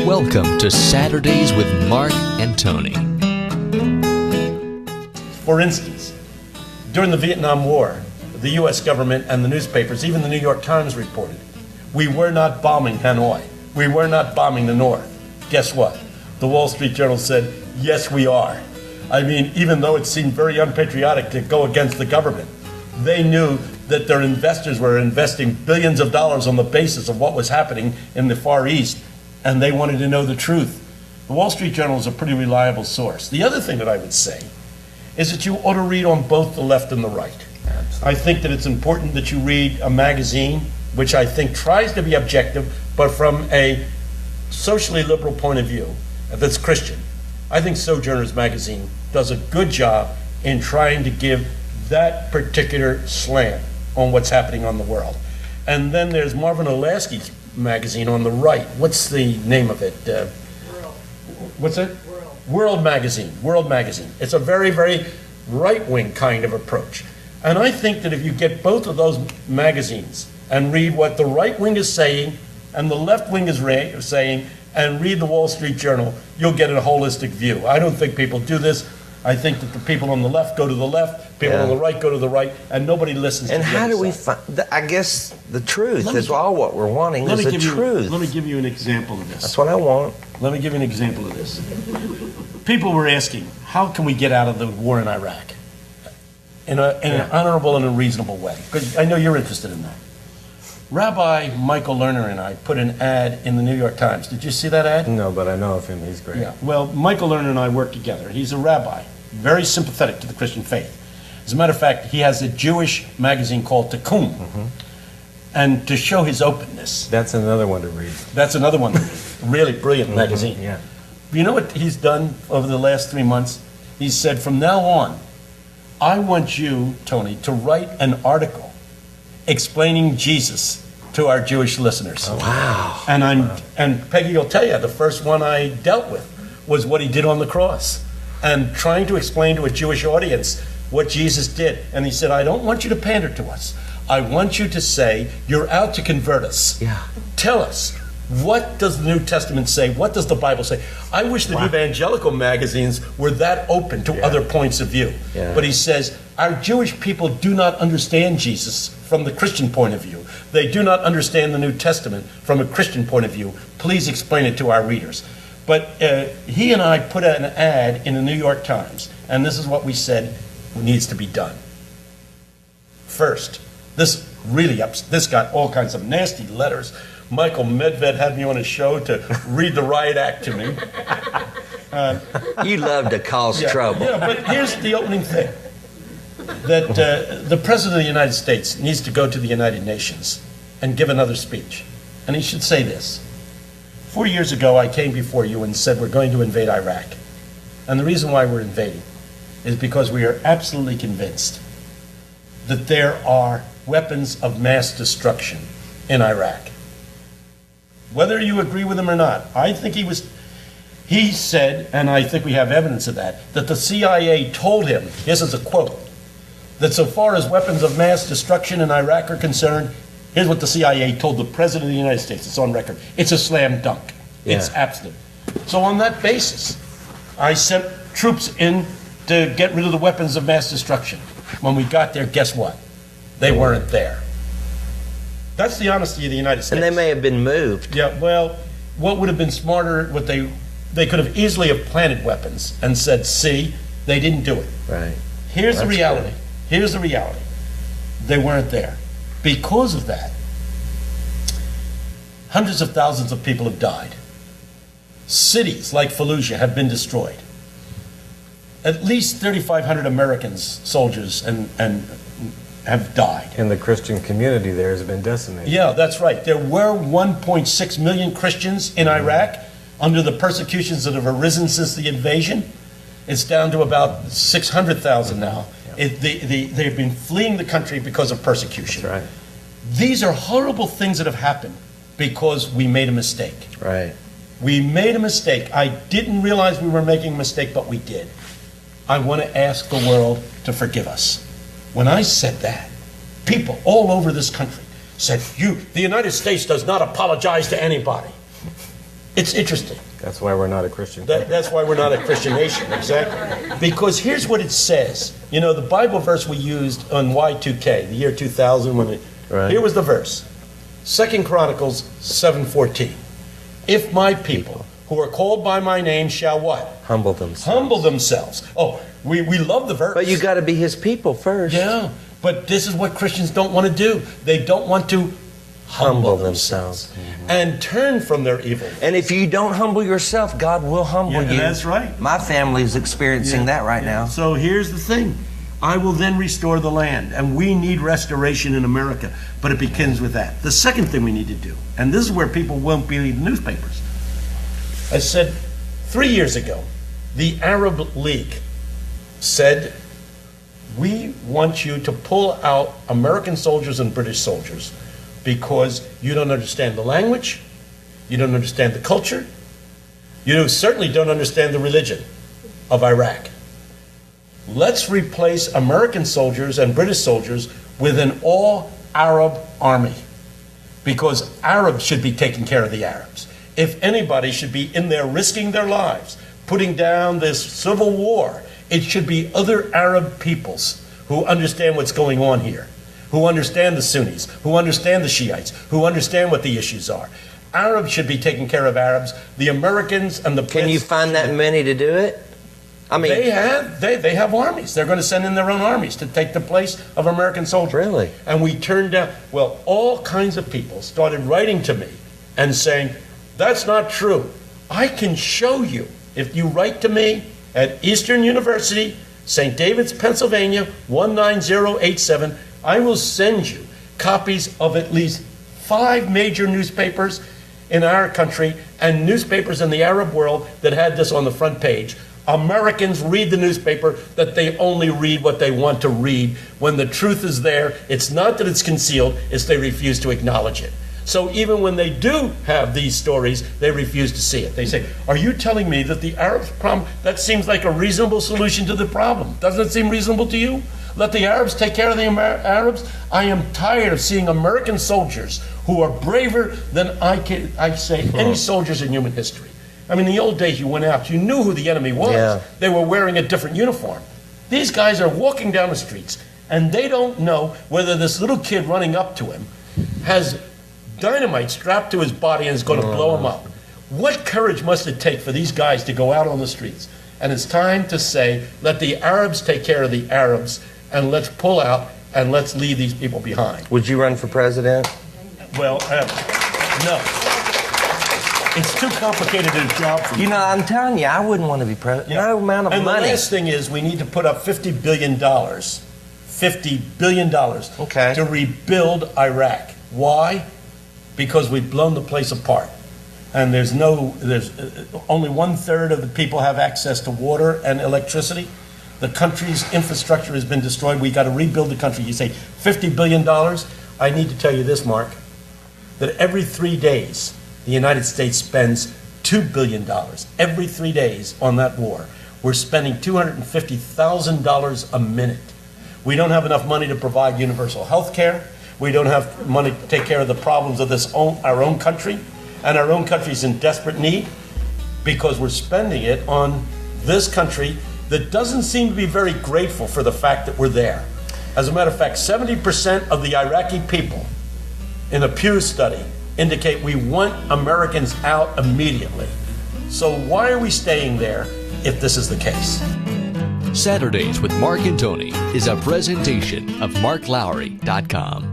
Welcome to Saturdays with Mark and Tony. For instance, during the Vietnam War, the U.S. government and the newspapers, even the New York Times reported, we were not bombing Hanoi. We were not bombing the North. Guess what? The Wall Street Journal said, yes, we are. I mean, even though it seemed very unpatriotic to go against the government, they knew that their investors were investing billions of dollars on the basis of what was happening in the Far East, and they wanted to know the truth. The Wall Street Journal is a pretty reliable source. The other thing that I would say is that you ought to read on both the left and the right. Absolutely. I think that it's important that you read a magazine which I think tries to be objective, but from a socially liberal point of view that's Christian. I think Sojourners magazine does a good job in trying to give that particular slant on what's happening on the world. And then there's Marvin Olasky's magazine on the right. What's the name of it? World. What's it? World Magazine. World Magazine. It's a very, very right-wing kind of approach. And I think that if you get both of those magazines and read what the right wing is saying and the left wing is saying, and read the Wall Street Journal, you'll get a holistic view. I don't think people do this. I think that the people on the left go to the left, people on the right go to the right, and nobody listens to the other side. And how do we find, I guess the truth is all what we're wanting is the truth. Let me give you an example of this. That's what I want. Let me give you an example of this. People were asking, how can we get out of the war in Iraq in an honorable and a reasonable way? Because I know you're interested in that. Rabbi Michael Lerner and I put an ad in the New York Times. Did you see that ad? No, but I know of him. He's great. Yeah. Well, Michael Lerner and I work together. He's a rabbi, very sympathetic to the Christian faith. As a matter of fact, he has a Jewish magazine called Tikkun. Mm-hmm. And to show his openness. That's another one to read. That's another one to read. Really brilliant magazine. Yeah. You know what he's done over the last 3 months? He said, from now on, I want you, Tony, to write an article explaining Jesus to our Jewish listeners. Oh, wow. And Peggy will tell you, the first one I dealt with was what he did on the cross, and trying to explain to a Jewish audience what Jesus did. And he said, I don't want you to pander to us. I want you to say, you're out to convert us. Yeah. Tell us, what does the New Testament say? What does the Bible say? I wish that evangelical magazines were that open to other points of view. Yeah. But he says, our Jewish people do not understand Jesus from the Christian point of view. They do not understand the New Testament from a Christian point of view. Please explain it to our readers. But he and I put an ad in the New York Times, and this is what we said needs to be done. First, this got all kinds of nasty letters. Michael Medved had me on his show to read the riot act to me. You love to cause trouble. Yeah, but here's the opening thing. That the President of the United States needs to go to the United Nations and give another speech. And he should say this. 4 years ago, I came before you and said we're going to invade Iraq. And the reason why we're invading is because we are absolutely convinced that there are weapons of mass destruction in Iraq. Whether you agree with him or not, I think he said, and I think we have evidence of that the CIA told him, this is a quote, that so far as weapons of mass destruction in Iraq are concerned, here's what the CIA told the President of the United States. It's on record. It's a slam dunk. Yeah. It's absolute. So on that basis, I sent troops in to get rid of the weapons of mass destruction. When we got there, guess what? They weren't there. That's the honesty of the United States. And they may have been moved. Yeah, well, what would have been smarter, they could have easily have planted weapons and said, see, they didn't do it. Right. Here's the reality. Good. Here's the reality. They weren't there. Because of that, hundreds of thousands of people have died. Cities like Fallujah have been destroyed. At least 3,500 Americans, soldiers, and have died. And the Christian community there has been decimated. Yeah, that's right. There were 1.6 million Christians in Iraq under the persecutions that have arisen since the invasion. It's down to about 600,000 now. They've been fleeing the country because of persecution. That's right. These are horrible things that have happened because we made a mistake. Right. We made a mistake. I didn't realize we were making a mistake, but we did. I want to ask the world to forgive us. When I said that, people all over this country said, the United States does not apologize to anybody. It's interesting. That's why we're not a Christian. That's why we're not a Christian nation, exactly. Because here's what it says. You know, the Bible verse we used on Y2K, the year 2000, Right. Here was the verse. 2 Chronicles 7:14. If my people who are called by my name shall what? Humble themselves. Humble themselves. Oh, we love the verse. But you got to be his people first. Yeah, but this is what Christians don't want to do. They don't want to humble themselves and turn from their evil. And if you don't humble yourself, God will humble you. That's right. My family is experiencing that right now. So here's the thing. I will then restore the land. And we need restoration in America. But it begins with that. The second thing we need to do, and this is where people won't believe the newspapers. I said 3 years ago, the Arab League said, we want you to pull out American soldiers and British soldiers because you don't understand the language, you don't understand the culture, you certainly don't understand the religion of Iraq. Let's replace American soldiers and British soldiers with an all-Arab army because Arabs should be taking care of the Arabs. If anybody should be in there risking their lives, putting down this civil war, it should be other Arab peoples who understand what's going on here, who understand the Sunnis, who understand the Shiites, who understand what the issues are. Arabs should be taking care of Arabs. The Americans and the Brits. Can you find that many to do it? I mean, they have armies. They're going to send in their own armies to take the place of American soldiers. Really? And we turned down. Well, all kinds of people started writing to me and saying, that's not true. I can show you. If you write to me at Eastern University, St. David's, Pennsylvania, 19087, I will send you copies of at least 5 major newspapers in our country and newspapers in the Arab world that had this on the front page. Americans read the newspaper that they only read what they want to read. When the truth is there, it's not that it's concealed, it's they refuse to acknowledge it. So even when they do have these stories, they refuse to see it. They say, are you telling me that the Arabs problem, that seems like a reasonable solution to the problem? Doesn't it seem reasonable to you? Let the Arabs take care of the Arabs? I am tired of seeing American soldiers who are braver than I say any soldiers in human history. I mean, in the old days you went out, you knew who the enemy was. Yeah. They were wearing a different uniform. These guys are walking down the streets and they don't know whether this little kid running up to him has dynamite strapped to his body and is going to blow him up. What courage must it take for these guys to go out on the streets? And it's time to say, let the Arabs take care of the Arabs and let's pull out and let's leave these people behind. Would you run for president? Well, no. It's too complicated a job for me. You know, I'm telling you, I wouldn't want to be president. Yeah. No amount of and money. The last thing is we need to put up $50 billion Okay. to rebuild Iraq. Why? Because we've blown the place apart. And there's only 1/3 of the people have access to water and electricity. The country's infrastructure has been destroyed. We got to rebuild the country. You say $50 billion. I need to tell you this, Mark, that every 3 days, the United States spends $2 billion every 3 days on that war. We're spending $250,000 a minute. We don't have enough money to provide universal health care. We don't have money to take care of the problems of our own country. And our own country's in desperate need because we're spending it on this country that doesn't seem to be very grateful for the fact that we're there. As a matter of fact, 70% of the Iraqi people in a Pew study indicate we want Americans out immediately. So why are we staying there if this is the case? Saturdays with Mark and Tony is a presentation of marklowry.com.